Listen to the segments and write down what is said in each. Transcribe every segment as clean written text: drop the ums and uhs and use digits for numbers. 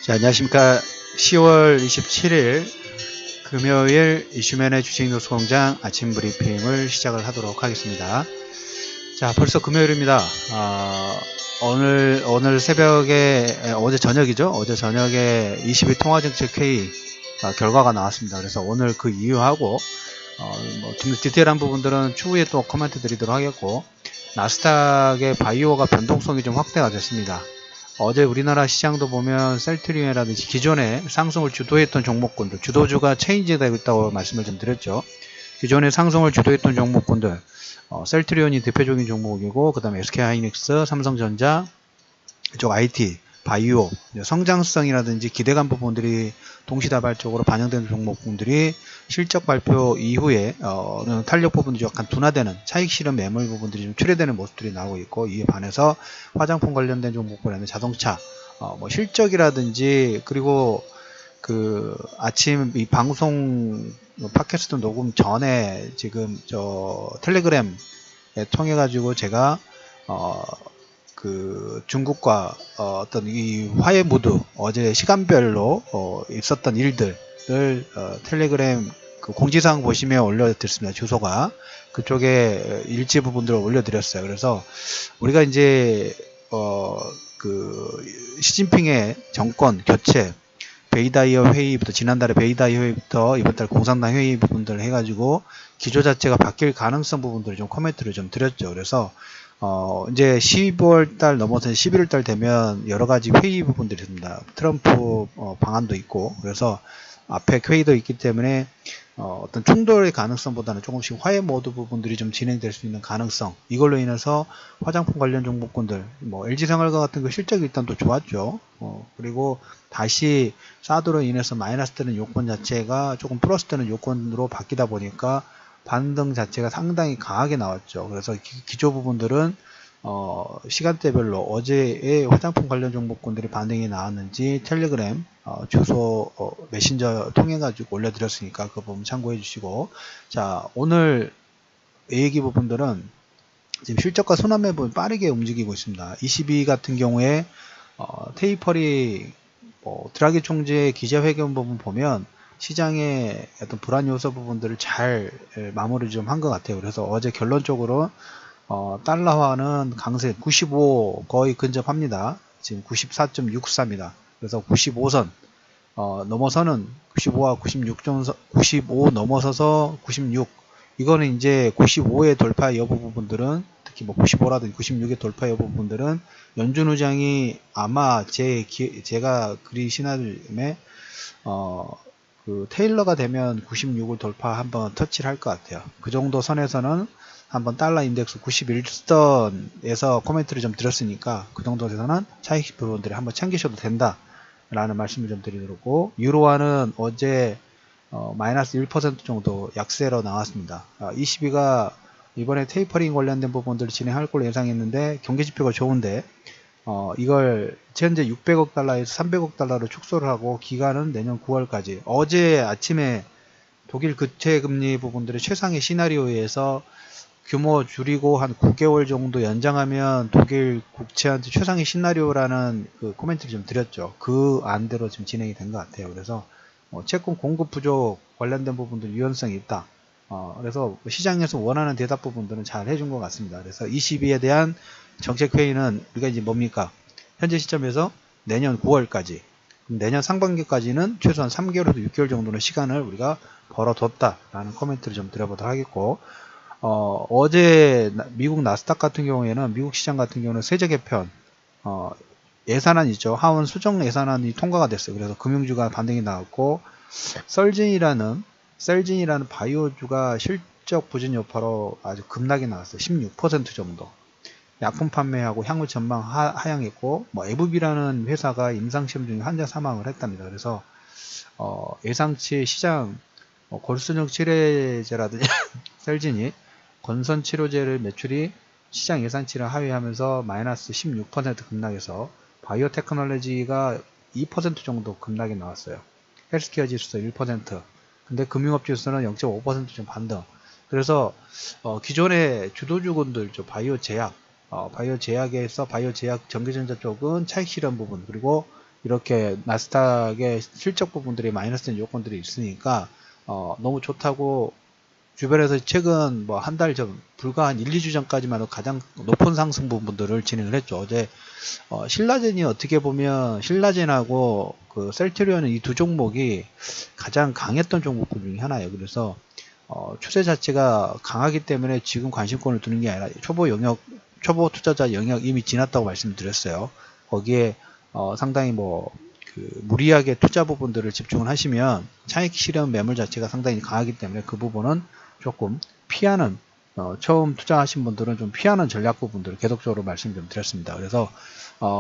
자, 안녕하십니까. 10월 27일 금요일 이슈맨의 주식뉴스공장 아침 브리핑을 시작을 하도록 하겠습니다. 자, 벌써 금요일입니다. 오늘 새벽에, 어제 저녁이죠. 어제 저녁에 22 통화정책회의 결과가 나왔습니다. 그래서 오늘 그 이유하고, 좀 디테일한 부분들은 추후에 또 코멘트 드리도록 하겠고, 나스닥의 바이오가 변동성이 좀 확대가 됐습니다. 어제 우리나라 시장도 보면 셀트리온이라든지 기존에 상승을 주도했던 종목군들, 주도주가 체인지되고 있다고 말씀을 좀 드렸죠. 기존에 상승을 주도했던 종목군들, 셀트리온이 대표적인 종목이고, 그 다음에 SK하이닉스, 삼성전자, 이쪽 IT, 바이오, 성장성이라든지 기대감 부분들이 동시다발적으로 반영되는 종목군들이 실적 발표 이후에 탄력 부분들이 약간 둔화되는 차익 실현 매물 부분들이 좀 출회되는 모습들이 나오고 있고, 이에 반해서 화장품 관련된 종목보다는 자동차, 실적이라든지, 그리고 아침 이 방송 팟캐스트 녹음 전에 지금 텔레그램에 통해 가지고 제가 중국과 어떤 이 화해 무드, 어제 시간별로 있었던 일들을 텔레그램 공지사항 보시면 올려드렸습니다. 주소가 그쪽에 일지 부분들을 올려드렸어요. 그래서 우리가 이제 시진핑의 정권 교체, 베이다이어 회의부터, 지난달에 베이다이어 회의부터 이번달 공산당 회의 부분들을 해가지고 기조 자체가 바뀔 가능성 부분들을 좀 코멘트를 좀 드렸죠. 그래서 이제 10월달 넘어서 11월달 되면 여러가지 회의 부분들이 있습니다. 트럼프 방안도 있고, 그래서 앞에 회의도 있기 때문에 어떤 충돌의 가능성보다는 조금씩 화해 모드 부분들이 좀 진행될 수 있는 가능성, 이걸로 인해서 화장품 관련 종목군들, LG생활과 같은 거 실적이 일단 또 좋았죠. 그리고 다시 사드로 인해서 마이너스 되는 요건 자체가 조금 플러스 되는 요건으로 바뀌다 보니까 반등 자체가 상당히 강하게 나왔죠. 그래서 기조 부분들은 시간대별로 어제의 화장품 관련 종목군들이 반등이 나왔는지 텔레그램 주소 메신저 통해 가지고 올려드렸으니까 그 부분 참고해 주시고, 자, 오늘 얘기 부분들은 지금 실적과 순환매 부분 빠르게 움직이고 있습니다. 22 같은 경우에 테이퍼리 드라기 총재의 기자회견 부분 보면 시장의 어떤 불안 요소 부분들을 잘 마무리 좀 한 것 같아요. 그래서 어제 결론적으로 달러화는 강세 95 거의 근접합니다. 지금 94.64입니다. 그래서 95선 넘어서는 95와 95 넘어서서 96, 이거는 이제 95의 돌파 여부 부분들은, 특히 95라든지 96의 돌파 여부 부분들은 연준 의장이 아마 제가 그린 시나리오에 테일러가 되면 96을 돌파 한번 터치를 할 것 같아요. 그 정도 선에서는 한번 달러 인덱스 91선에서 코멘트를 좀 드렸으니까 그 정도에서는 차익 부분들을 한번 챙기셔도 된다 라는 말씀을 좀 드리도록, 유로화는 어제 마이너스 1% 정도 약세로 나왔습니다. 22가 이번에 테이퍼링 관련된 부분들을 진행할 걸로 예상했는데 경기지표가 좋은데 이걸 현재 600억 달러에서 300억 달러로 축소를 하고 기간은 내년 9월까지, 어제 아침에 독일 국채금리 부분들의 최상의 시나리오에서 규모 줄이고 한 9개월 정도 연장하면 독일 국채한테 최상의 시나리오라는 코멘트를 좀 드렸죠. 그 안대로 지금 진행이 된 것 같아요. 그래서 채권 공급 부족 관련된 부분들 유연성이 있다. 그래서 시장에서 원하는 대답 부분들은 잘 해준 것 같습니다. 그래서 22에 대한 정책회의는 우리가 이제 뭡니까? 현재 시점에서 내년 9월까지, 내년 상반기까지는 최소한 3개월에서 6개월 정도의 시간을 우리가 벌어뒀다라는 코멘트를 좀 드려보도록 하겠고, 어제 미국 나스닥 같은 경우에는, 미국 시장 같은 경우는 세제 개편, 예산안 있죠. 하원 수정 예산안이 통과가 됐어요. 그래서 금융주가 반등이 나왔고, 셀진이라는 바이오주가 실적 부진 여파로 아주 급락이 나왔어요. 16% 정도. 약품 판매하고 향후 전망 하향했고, 에브비라는 회사가 임상시험 중에 환자 사망을 했답니다. 그래서 예상치 시장 골수증 치료제라든지 셀진이 건선 치료제를 매출이 시장 예상치를 하회하면서 마이너스 16% 급락해서 바이오 테크놀로지가 2% 정도 급락이 나왔어요. 헬스케어 지수도 1%, 근데 금융업 지수는 0.5% 좀 반등. 그래서 기존의 주도주군들, 바이오 제약에서 바이오 제약 전기전자 쪽은 차익 실현 부분, 그리고 이렇게 나스닥의 실적 부분들이 마이너스 된 요건들이 있으니까 너무 좋다고 주변에서 최근 뭐 한 달 전, 불과 한 1, 2주 전까지만 해도 가장 높은 상승 부분들을 진행을 했죠. 어제 신라젠이 어떻게 보면 신라젠하고 그 셀트리온은 이 두 종목이 가장 강했던 종목들 중에 하나예요. 그래서 추세 자체가 강하기 때문에 지금 관심권을 두는 게 아니라 초보 투자자 영역 이미 지났다고 말씀드렸어요. 거기에 상당히 무리하게 투자 부분들을 집중을 하시면 차익 실현 매물 자체가 상당히 강하기 때문에 그 부분은 조금 피하는, 처음 투자하신 분들은 좀 피하는 전략 부분들을 계속적으로 말씀 좀 드렸습니다. 그래서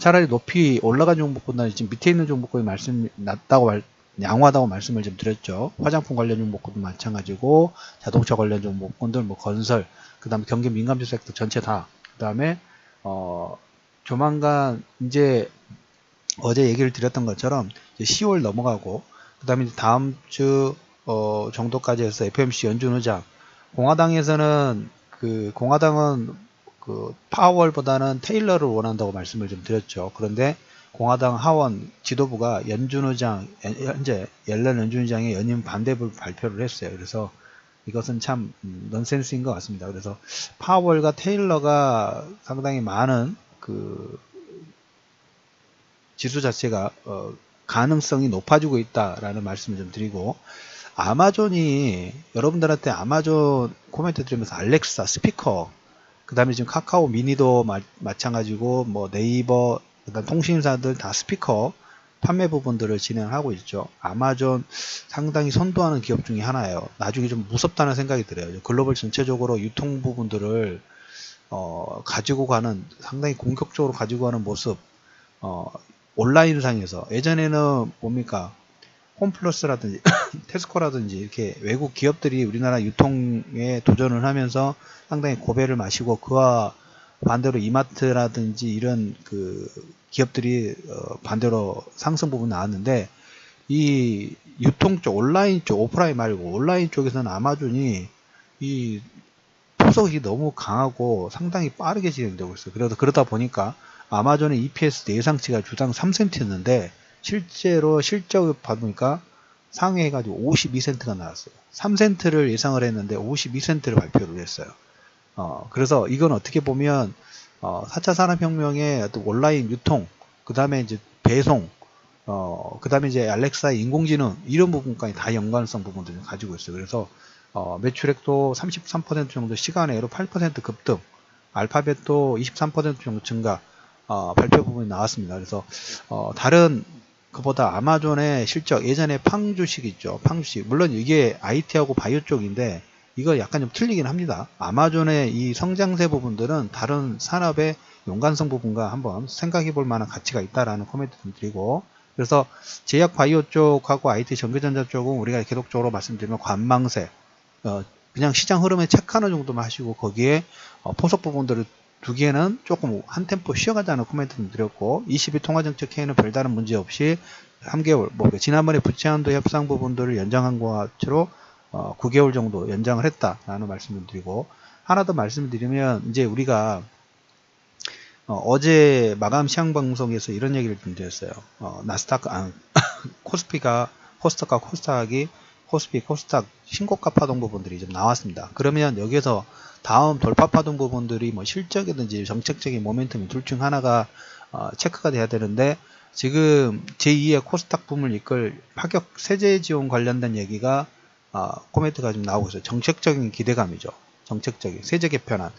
차라리 높이 올라간 종목보다는 지금 밑에 있는 종목군이 양호하다고 말씀을 좀 드렸죠. 화장품 관련 종목군도 마찬가지고 자동차 관련 종목군들, 건설, 그 다음에 경기 민감주 섹터 전체 다, 그 다음에 조만간 이제 어제 얘기를 드렸던 것처럼 이제 10월 넘어가고 그 다음에 다음 주 정도까지 해서 FOMC 연준 의장, 공화당은 파월보다는 테일러를 원한다고 말씀을 좀 드렸죠. 그런데 공화당 하원 지도부가 연준 의장, 현재 옐런 연준 의장의 연임 반대를 발표를 했어요. 그래서 이것은 참 넌센스인 것 같습니다. 그래서 파월과 테일러가 상당히 많은 지수 자체가 가능성이 높아지고 있다라는 말씀을 좀 드리고, 아마존이 여러분들한테 아마존 코멘트 드리면서 알렉사, 스피커, 그 다음에 지금 카카오 미니도 마찬가지고 네이버, 그다음 통신사들 다 스피커 판매 부분들을 진행하고 있죠. 아마존 상당히 선도하는 기업 중에 하나예요. 나중에 좀 무섭다는 생각이 들어요. 글로벌 전체적으로 유통 부분들을 가지고 가는, 상당히 공격적으로 가지고 가는 모습, 온라인상에서 예전에는 뭡니까, 홈플러스라든지 테스코라든지 이렇게 외국 기업들이 우리나라 유통에 도전을 하면서 상당히 고배를 마시고, 그와 반대로 이마트라든지 이런 기업들이 반대로 상승 부분 나왔는데, 이 유통 쪽, 온라인 쪽, 오프라인 말고 온라인 쪽에서는 아마존이 이 포석이 너무 강하고 상당히 빠르게 진행되고 있어요. 그러다 보니까 아마존의 EPS 예상치가 주당 3센트였는데 실제로 실적을 받으니까 상회해가지고 52센트가 나왔어요. 3센트를 예상을 했는데 52센트를 발표를 했어요. 그래서 이건 어떻게 보면 4차 산업혁명의 어떤 온라인 유통, 그 다음에 이제 배송, 그 다음에 이제 알렉사의 인공지능, 이런 부분까지 다 연관성 부분들을 가지고 있어요. 그래서 매출액도 33% 정도 시간외로 8% 급등, 알파벳도 23% 정도 증가, 발표 부분이 나왔습니다. 그래서 다른 그보다 아마존의 실적, 예전에 팡 주식 있죠. 팡 주식. 물론 이게 IT하고 바이오 쪽인데 이거 약간 좀 틀리긴 합니다. 아마존의 이 성장세 부분들은 다른 산업의 연관성 부분과 한번 생각해 볼 만한 가치가 있다라는 코멘트 좀 드리고, 그래서 제약 바이오 쪽하고 IT 전기전자 쪽은 우리가 계속적으로 말씀드리면 관망세, 그냥 시장 흐름에 체크하는 정도만 하시고, 거기에 포석 부분들을 두 개는 조금 한 템포 쉬어가자는 코멘트 좀 드렸고, 22 통화정책 회의는 별다른 문제 없이 3개월, 지난번에 부채한도 협상 부분들을 연장한 것으로 9개월 정도 연장을 했다라는 말씀을 드리고, 하나 더 말씀을 드리면, 이제 우리가 어제 마감 시황 방송에서 이런 얘기를 좀 드렸어요. 코스피가 코스닥이 코스피, 코스닥 신고가 파동 부분들이 좀 나왔습니다. 그러면 여기서 다음 돌파 파동 부분들이 실적이든지 정책적인 모멘텀 둘 중 하나가 체크가 돼야 되는데, 지금 제2의 코스닥 붐을 이끌 파격 세제 지원 관련된 얘기가 코멘트가 좀 나오고 있어요. 정책적인 기대감이죠. 정책적인 세제 개편안.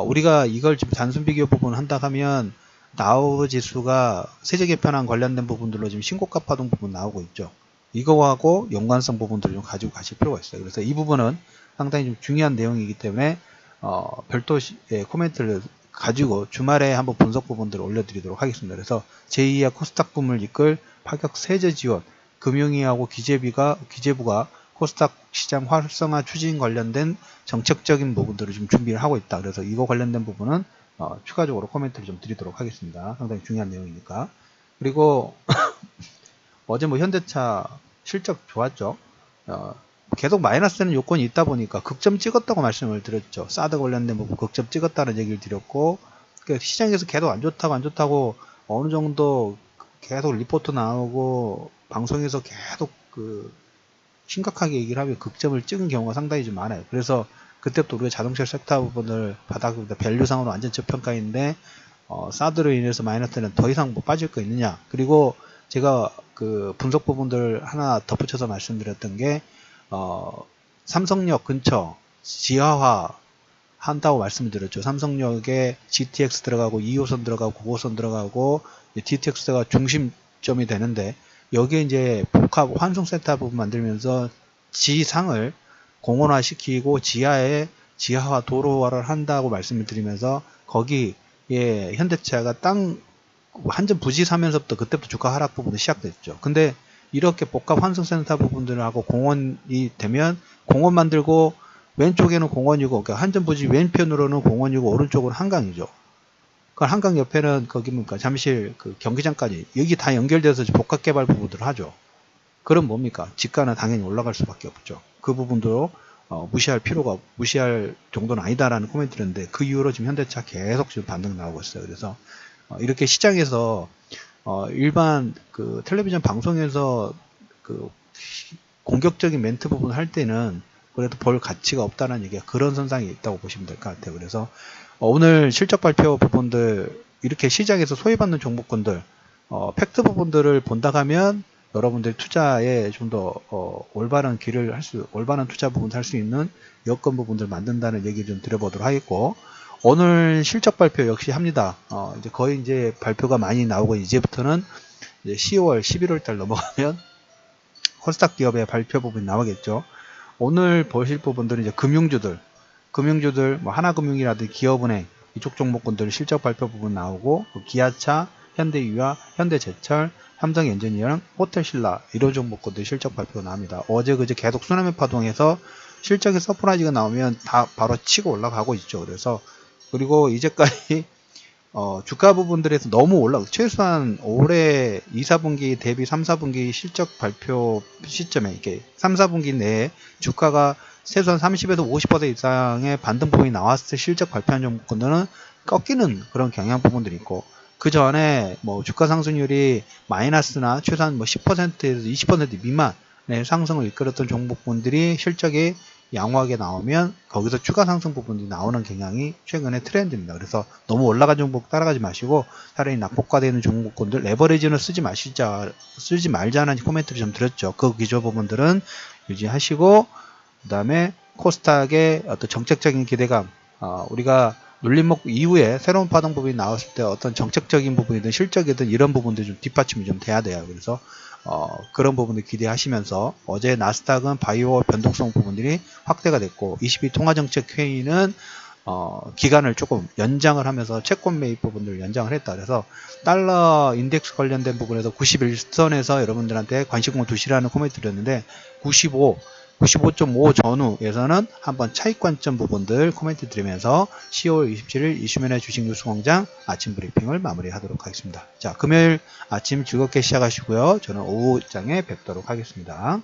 우리가 이걸 좀 단순 비교 부분을 한다 하면 다우 지수가 세제 개편안 관련된 부분들로 지금 신고가 파동 부분 나오고 있죠. 이거하고 연관성 부분들을 좀 가지고 가실 필요가 있어요. 그래서 이 부분은 상당히 좀 중요한 내용이기 때문에 별도 코멘트를 가지고 주말에 한번 분석 부분들을 올려드리도록 하겠습니다. 그래서 제2의 코스닥 붐을 이끌 파격 세제 지원, 금융위하고 기재부가 코스닥 시장 활성화 추진 관련된 정책적인 부분들을 좀 준비를 하고 있다. 그래서 이거 관련된 부분은 추가적으로 코멘트를 좀 드리도록 하겠습니다. 상당히 중요한 내용이니까. 그리고 어제 현대차 실적 좋았죠. 계속 마이너스되는 요건이 있다 보니까 극점 찍었다고 말씀을 드렸죠. 사드 관련된 부분 극점 찍었다는 얘기를 드렸고, 시장에서 계속 안 좋다고 어느 정도 계속 리포트 나오고 방송에서 계속 심각하게 얘기를 하면 극점을 찍은 경우가 상당히 좀 많아요. 그래서 그때부터 우리가 자동차 섹터 부분을 바닥 밸류상으로 완전 저평가인데 사드로 인해서 마이너스는 더 이상 뭐 빠질 거 있느냐. 그리고 제가 분석 부분들 하나 덧붙여서 말씀드렸던 게 삼성역 근처 지하화 한다고 말씀을 드렸죠. 삼성역에 GTX 들어가고 2호선 들어가고 9호선 들어가고 GTX가 중심점이 되는데 여기에 이제 복합 환송센터 부분 만들면서 지상을 공원화 시키고 지하에 지하화 도로화를 한다고 말씀을 드리면서 거기에 현대차가 땅 한전 부지 사면서부터 그때부터 주가 하락 부분이 시작됐죠. 근데 이렇게 복합 환송센터 부분들을 하고 공원이 되면 공원 만들고 왼쪽에는 공원이고 그러니까 한전 부지 왼편으로는 공원이고 오른쪽은 한강이죠. 그 한강 옆에는 거기 뭡니까 잠실 경기장까지 여기 다 연결돼서 복합 개발 부분들을 하죠. 그럼 뭡니까 지가는 당연히 올라갈 수밖에 없죠. 그 부분도 무시할 정도는 아니다라는 코멘트였는데 그 이후로 지금 현대차 계속 지금 반등 나오고 있어요. 그래서 이렇게 시장에서 일반 텔레비전 방송에서 공격적인 멘트 부분 할 때는 그래도 볼 가치가 없다는 얘기가 그런 선상에 있다고 보시면 될 것 같아요. 그래서 오늘 실적 발표 부분들 이렇게 시장에서 소외받는 종목군들 팩트 부분들을 본다 하면 여러분들이 투자에 좀 더 올바른 올바른 투자 부분을 할 수 있는 여건 부분들 만든다는 얘기 좀 드려보도록 하겠고 오늘 실적 발표 역시 합니다. 이제 거의 이제 발표가 많이 나오고 이제부터는 이제 10월, 11월 달 넘어가면 코스닥 기업의 발표 부분이 나오겠죠. 오늘 보실 부분들은 이제 금융주들 뭐 하나금융이라든지 기업은행 이쪽 종목군들 실적 발표 부분 나오고 기아차, 현대유화, 현대제철, 삼성엔지니어링, 호텔신라 이런 종목군들 실적 발표가 나옵니다. 어제 그제 계속 쓰나미 파동해서 실적에 서프라이즈가 나오면 다 바로 치고 올라가고 있죠. 그래서 그리고 이제까지 주가 부분들에서 너무 최소한 올해 2, 4분기 대비 3, 4분기 실적 발표 시점에 이렇게 3, 4분기 내에 주가가 최소한 30에서 50% 이상의 반등 부분이 나왔을 때 실적 발표한 종목군들은 꺾이는 그런 경향 부분들이 있고 그 전에 뭐 주가 상승률이 마이너스나 최소한 뭐 10%에서 20% 미만의 상승을 이끌었던 종목군들이 실적이 양호하게 나오면 거기서 추가 상승 부분이 나오는 경향이 최근의 트렌드입니다. 그래서 너무 올라간 종목 따라가지 마시고 차라리 낙폭과되는 종목군들 레버리지는 쓰지 말자는 코멘트를 좀 드렸죠. 그 기조 부분들은 유지하시고 그 다음에 코스닥의 어떤 정책적인 기대감 우리가 눌림목 이후에 새로운 파동 부분이 나왔을 때 어떤 정책적인 부분이든 실적이든 이런 부분들이 좀 뒷받침이 좀 돼야 돼요. 그래서 그런 부분을 기대하시면서 어제 나스닥은 바이오 변동성 부분들이 확대가 됐고 22 통화정책회의는 기간을 조금 연장을 하면서 채권 매입 부분들을 연장을 했다. 그래서 달러 인덱스 관련된 부분에서 91선에서 여러분들한테 관심을 두시라는 코멘트 드렸는데 95.5 전후에서는 한번 차익 관점 부분들 코멘트 드리면서 10월 27일 이슈면의 주식 뉴스 공장 아침 브리핑을 마무리하도록 하겠습니다. 자, 금요일 아침 즐겁게 시작하시고요. 저는 오후장에 뵙도록 하겠습니다.